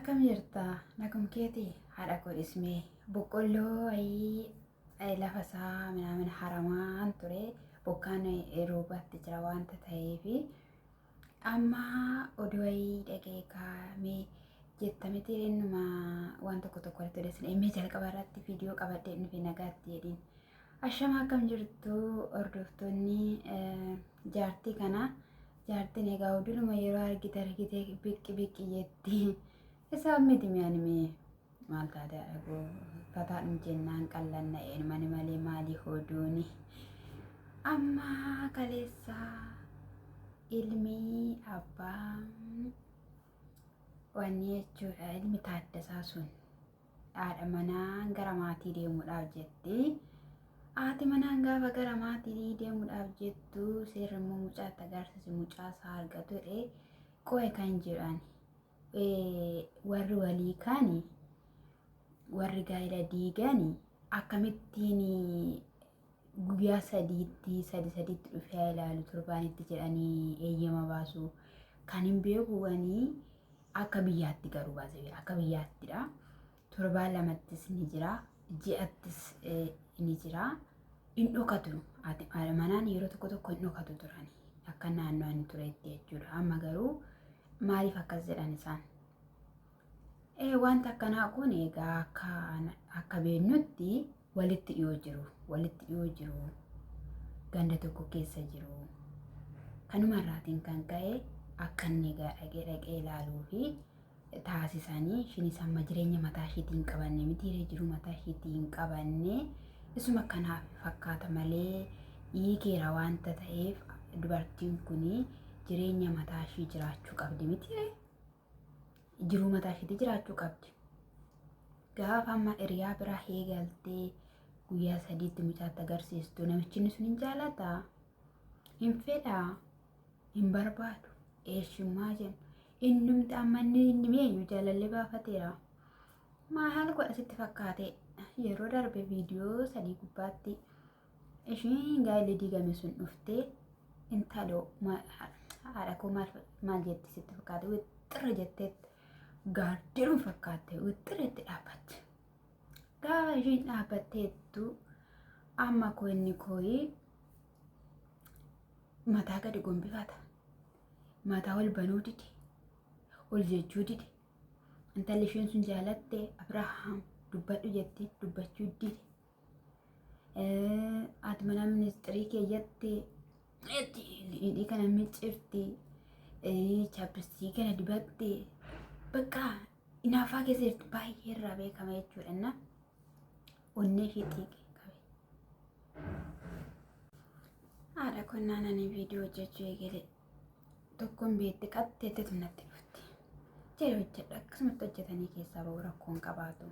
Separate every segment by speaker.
Speaker 1: Akkam jirta nakum keeti haadha koo dhismee boqqolloo lafa isaa minaamin haramaan ture bokkaan roobatti jira wanta ta'eefi amma oduu dhagee kaamee jettamiti innuma waan tokko walitti odeessin emmee jalqaba irratti viidiyoo qabadhee nufi nagaatti jedhin ashama akkam jirtu hordoftoonni jaartii kana jaartiin egaa oduma yeroo argite biqqi jetti isa miti mi'anime maal taate ago fataan jennaan qallanna'een mani malee maali hoduuni amma kaleessa ilmi abbaa wanni jechuudha ilmi Taaddasaa sun haadha manaan gara maatii deemuudhaaf jetti haati manaan gaafa gara maatii deemuudhaaf jettu seerrimmoo mucaatti agarsiisi mucaa isaa argatudha qo'e kan jedhan warri walii kaani warri gaa'ela diigani akkamittiin guyyaa sadiitti dhufee ilaalu torbaanitti jedhanii eeyyama baasu kan hin beekuwanii akka biyyaatti garuu baasee akka biyyaattidha torbaan lamattis ni jira ji'attis ni jira in dhokatu haadha manaan yeroo tokko in dhokatu turani akka naannoo ani turetti jechuudha amma garuu maaliif akkas jedhan isaan wanta akkanaa kun egaa akka beeknutti walitti dhiyoo jiru ganda tokko keessa jiru kanumarraatiin kan ka'e akka inni dhaqee ilaaluu fi taasisanii ishiinis amma jireenya mataa isheetiin qabanne miti jiru mataa isheetiin qabanne isuma kanaaf fakkaata malee hiikeera wanta ta'eef dubartiin kuni jireenya mataa ishee jiraachuu qabdi miti jiruu mataa ishee jiraachuu qabdi gaafa amma hiriyaa biraa eegaltee guyyaa sadiitti mucaatti agarsiistu namichi sun hin jaalata hin fedha hin barbaadu eeshummaa jennu innumti amma inni meeyyuu jaalallee baafateera maal godha sitti fakkaate yeroo darbe viidiyoo sadii gubbaatti ishiin gaa'ela diigame sun dhuftee intaloo haadha koo maal jetti sitti fakkaate wixxirra jetteetti gaaddiruun fakkaate wixxirreetti dhaabbatte gaafa ishiin dhaabbatteettu amma koo inni kooyi mataa gadi gombifata mataa ol banuu didi ol jechuu didi intalli ishiin sun jaalatte Abrahaam dubbadhu jetti dubbachuu didi haati manaa ministirii keeyyatti hidhii kana miccirti chaappistii kana dibatte bakka inaafaa keessa jirti baay'ee irraa beekama jechuudha onnee ishee xiiqee qabe haadha konnaan ani viidiyoo hojjechuu eegale tokkoon beetti qatteettetu natti dhufti jedhe hojjedha akkasumatti hojjetanii keessaa ba'u rakkoon qabaatu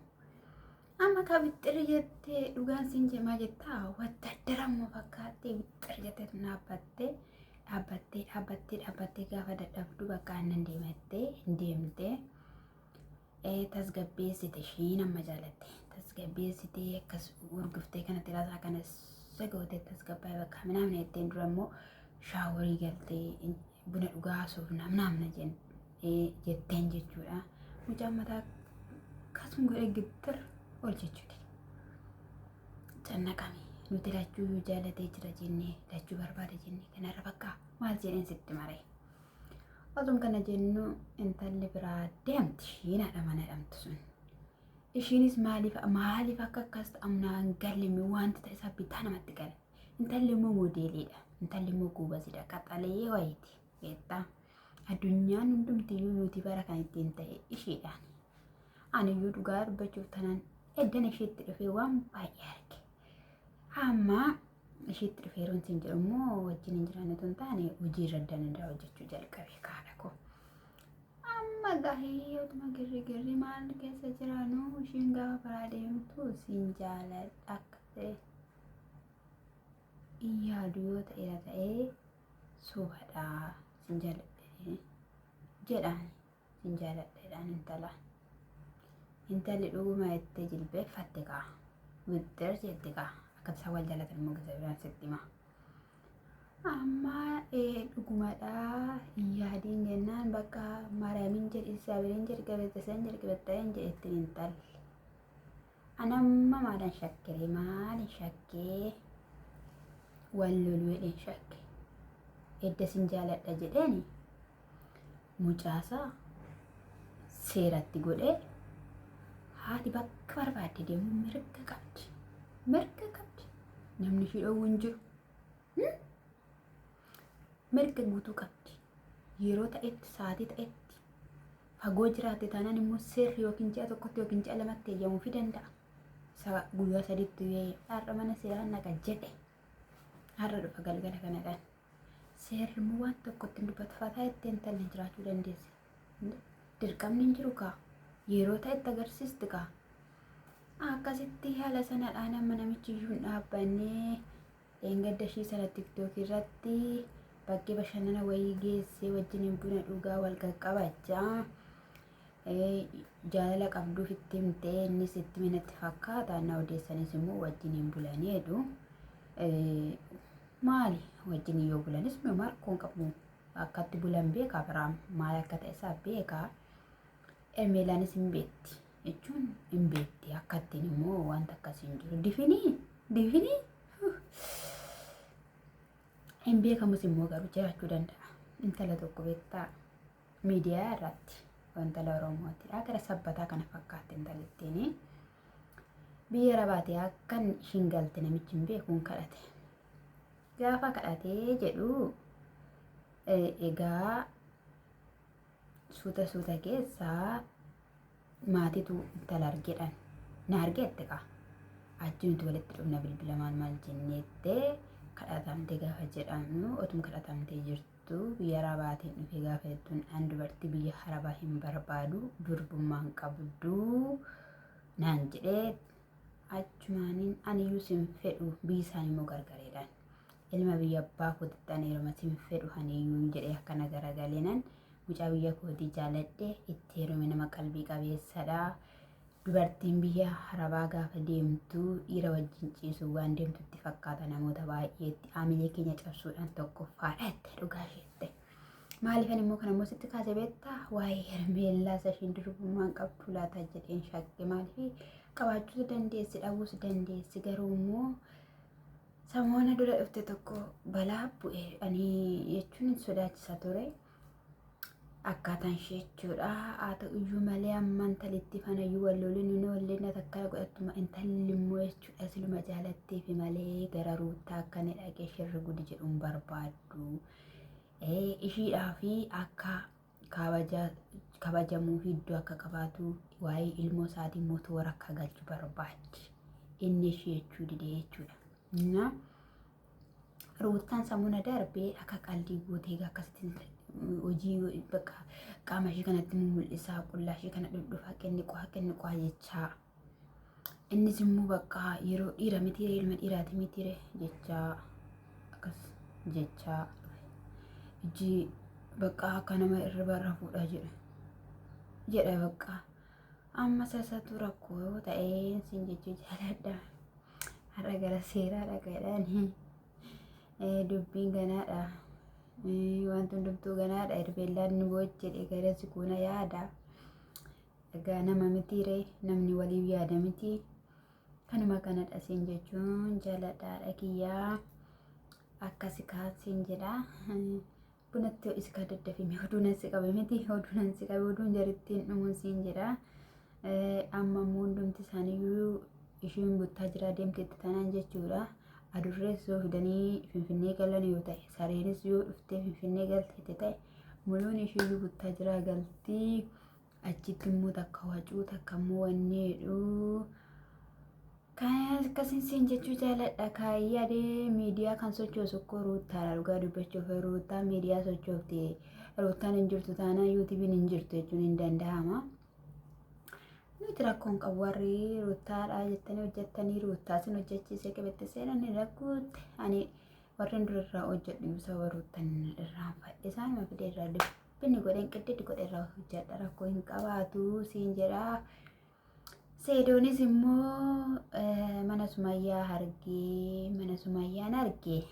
Speaker 1: amma ka wixxirri jettee dhugaan siin jemaa jettaa wattaddarammoo fakkaattee wixxirri jetteetu dhaabbattee gaafa dadhabdu bakka aannan deemtee tasgabbeessite ishiin amma jaalatte tasgabbeessitee akkas urguftee kanatti laasaa kanas sagootee tasgabbaa'ee bakka minamna jetteen dura immoo shaaworii galtee buna dhugaasuuf namna jetteen jechuudha mucaan mataa akkasuma godhe gittir ol jechuudha cannaqame nuti lachuu jaalatee jira jennee lachuu barbaada jennee kanarra bakka maal jedheen sitti maree osoo kana jennu intalli biraa deemti ishiin haadha mana dhamtu sun ishiinis maaliif akka akkas ta'amnaan galmi wanti ta'e isaa bitaa namatti gala intalli immoo moodeeliidha intalli immoo guubasidha qaxalee wayiiti beektaa addunyaan hundumtiyyuu nuti bara kan ittiin ta'e ishiidhaan aniyyuu dhugaa dubbachuuf tanan eddan isheetti dhufee waan baay'ee arge amma isheetti dhufee roon siin jedhu immoo wajjin hin jiraanne tun taane hojii irra danda'a hojjechuu jalqabe kaadha koo amma gahee otuma girri maal keessa jiraanu ishiin gaafa baraa deemtu siin jaaladha akka ta'e yaadu yoo ta'eera ta'ee sobadha siin jaaladhe jedhaan siin jaaladheedhaan intalli dhuguma itti jilbeeffatte wixxir jette akkasa wal jaalatan immoo gisa biraan sitti hima amma dhugumadhaa yaadiin jennaan bakka Maariyaamiin jedhi Isaabeeliin jedhi gabeettaseen jedhi gabeettaseen jedhi ittiin intalli. Anamma maalin shakkee wal loluu jedheen shakke. Edda sin jaaladha jedheeni mucaasaa seeratti godhee haati bakka barbaadde deemuu mirga qabdi. Namni ishii dhowwu hin jiru. Mirga guutuu qabdi. Yeroo ta'etti sa'aatii ta'etti fagoo jiraate taanaan immoo seerri yookiin ji'a tokkotti yookiin ji'a lamatti eeyyamuufii danda'a. Guyyaa sadiitti har'a mana seeraan naqa jedhe har'a dhufa galgala kanadhaan. Seerri immoo waan tokkotti dubbatu fataa itti intalli jiraachuu dandeessi. Dirqamni hin jiru kaa yeroo ta'etti agarsiisti kaa. Akkasitti haala sanadhaan amma namichi iyyuu hin dhaabbannee gadda ishii sana TikTok irratti bakkee bashannana wayii geessee wajjin buna dhugaa wal qaqqabachaa jaalala qabduuf itti himtee innis itti minatti fakkaata. Na odeessanis immoo wajjin bulaneedhu. Maali wajjin yoo bulanis markoon qabu akkatti bulan beekaa biraa maal akka ta'e isaa beekaa. Ermeelaanis hin beetti jechuun hin beetti akkattiin immoo wanta akkasii hin jiru. Difinii hin beekamus immoo garuu jiraachuu danda'a. Intala tokko beektaa miidiyaa irratti intala Oromooti gara sabbataa kana fakkaatti intalittiin biyya rabaatee akkan ishiin galte namichi hin beekuun kadhate. Gaafa kadhatee jedhu egaa suuta keessaa maatiitu intala argedhan na argette kaa achitti walitti dhufna bilbila maal jenneettee kadhatamte gaafa jedhamu otum kadhatamtee jirtu biyya rabaatiin dhufe gaafa jettuun an dubartii biyya harabaa hin barbaadu durbummaan qabdu naan jedhee achumaaniin aniyyuu sin fedhu biyyi isaan immoo gargareedhaan ilma biyya abbaa kootitti yeroo sin fedhu aniyyuu jedhee akkana garagaleen mucaa biyya kootii jaaladhe itti heerume nama qalbii qabeessadha. Dubartiin biyya harabaa gaafa deemtu dhiira wajjin ciisu waan deemtutti fakkaata namoota baay'eetti aamilee keenya cabsuudhaan tokkoffaadha itti dhugaa isheette. Maaliifan immoo kan immoo sitti kaase beektaa waa'ee Hermeellaa ishiin durbummaan qabdu laata jedheen shakke. Maaliif qabaachuu dandeessi dhabuus dandeessi garuu immoo samoona dura dhufte tokko balaa bu'e ani jechuun sodaachisa ture. Akkaataan ishee jechuudha. Haa ta'u iyyuu malee amma intalitti fanayyuu walloliin inni walleen takkala godhattuma intalli immoo jechuudha siluma jaalattee fi malee gara ruutaa akkana dhaqee shirri gudi jedhuun barbaaddu. Ishiidhaa fi akka kabajamuu fi iddoo akka qabaatu waa'ee ilmoo isaatii mootuu warra akka galchu barbaaddi. Inni ishee jechuu didee jechuudha. Ruutaan sammuna darbee akka qalbii guutee akkasitti hojii bakka qaama ishee kanatti mul'isaa qullaa ishee kana dhudhuufaa kenni qo'aa jechaa. Innis immoo bakka yeroo dhiira miti ilma dhiiraati miti jechaa akkas jechaa iji bakka akka nama irra barrafuudha jedha bakka amma sasatu rakkoo ta'ee siin jechuu jaaladha. Har'a gara seeraa dhaqaadhaan dubbiin ganaadha. Wanti hundumtuu ganaadha. Hermeellaan nu jedhe gara sikuuna yaada. Egaa nama mitiire namni waliif yaada miti. Kanuma kanadha siin jechuun jaaladhaadha kiyyaa akkasi kaasiin jedha. Bunatti ho'isi ka daddafime oduun si qabe miti oduun si qabe oduun jarittiin dhumuun siin jedha. Amma immoo hundumti isaaniiyyuu ishiin buttaa jira deemteetti tanaan jechuudha. Adurrees yoo fidanii Finfinnee galan yoo ta'e sareenis yoo dhuftee Finfinnee galteete ta'e muluun ishee buttaa jira galtii. Achitti immoo takka wacuu takka immoo wanneedhu. Kan akkasiin siin jechuu jaaladha. Kaayyaadee miidiyaa kan sochoosu koo ruuttaadha. Dhugaa dubbachuuf ruuttaa miidiyaa sochoofte ruuttaan hin jirtu taanaan yuutuubiin hin jirtu jechuun hin danda'ama. Nuti rakkoon qabu warri ruuttaadha jettanii hojjettanii ruuttaa sin hojjechiisee qabette seenan rakkuutti ani warreen durarraa hojjedhu sababa ruuttan irraan fadhe isaanuma fidee irraa dhibbinni godheen qiddi godhe irraa hojjedha rakkoo hin qabaatu siin jedha. Seedoonis immoo mana Sumayyaa argee mana Sumayyaan argee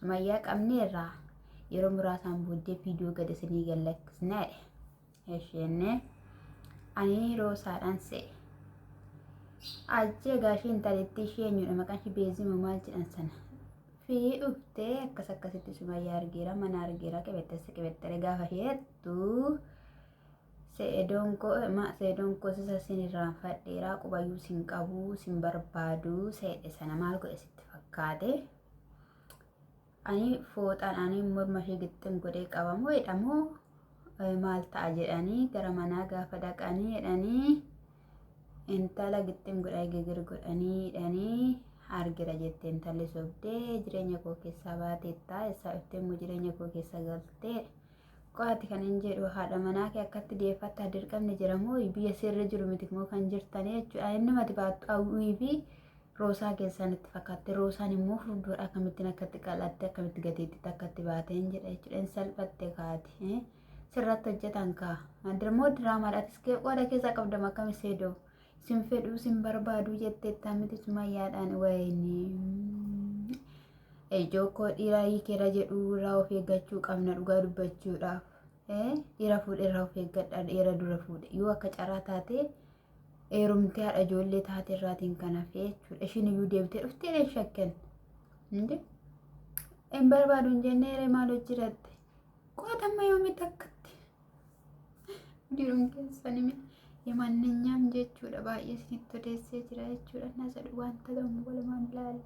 Speaker 1: Sumayyaa qabneerraa yeroo muraasaan booddee viidiyoo gad isinii gallakkisneedha. Isheen ani roosaadhaan se'e. Ajjee gaashiin taletti isheenyudha maqaan ishee beezimoo maal jedhan sana. Fi dhuftee akkasitti Sumayyaa argeera mana argeera qabettee gaafa heettu seedoon koo sisa sinirraan fadheeraa qubayyuu sin qabu sin barbaadu seedhe sana maal godhe sitti fakkaate. Ani fooxaan ani morma ishee gixxin godhee qabamoo jedhamoo maal ta'a jedhanii gara manaa gaafa dhaqanii jedhanii intala gixxin godhaa geger godhanii jedhanii argira jettee intalli sobdee jireenya koo keessaa baateettaa isaa dhuftee immoo jireenya koo keessa galtee qo'aati kan hin jedhu haadha manaa kee akkatti deeffattaa dirqamni jiramoo biyya sirri jiru miti moo kan jirtanii jechuudha. Inni mati baattu hawwii fi roosaa keessaan itti fakkaatte roosaan immoo furduudha akkamittiin akkatti qal'atte akkamitti gateettitti akkatti baateen jedha jechuudha. Inni salphatte kaati sirratti hojjetan kaa dirmoo diraamaadhaatis qooda keessaa qabdama akkami seedoo sin fedhuu sin barbaaduu jetteettaa miti Sumayyaadhaan wayini ejoo dhiiraa hiikeera jedhu irraa of eeggachuu qabna dhugaa dubbachuudhaaf dhiira fuudhe irraa of eeggadha dhiira dura fuudhe yoo akka caraa taate eerumtee haadha ijoollee taate irraatiin kan hafe jechuudha. Ishiin iyyuu deebitee dhuftee shakkan hin barbaadu hin jennee maal hojjiratte qo'atama yoomitti akkatti diruun keessan የማንኛውም jechuudha baay'ee isinitti odeessee jira jechuudha. Nasa wanta gamu walumaan ilaalla.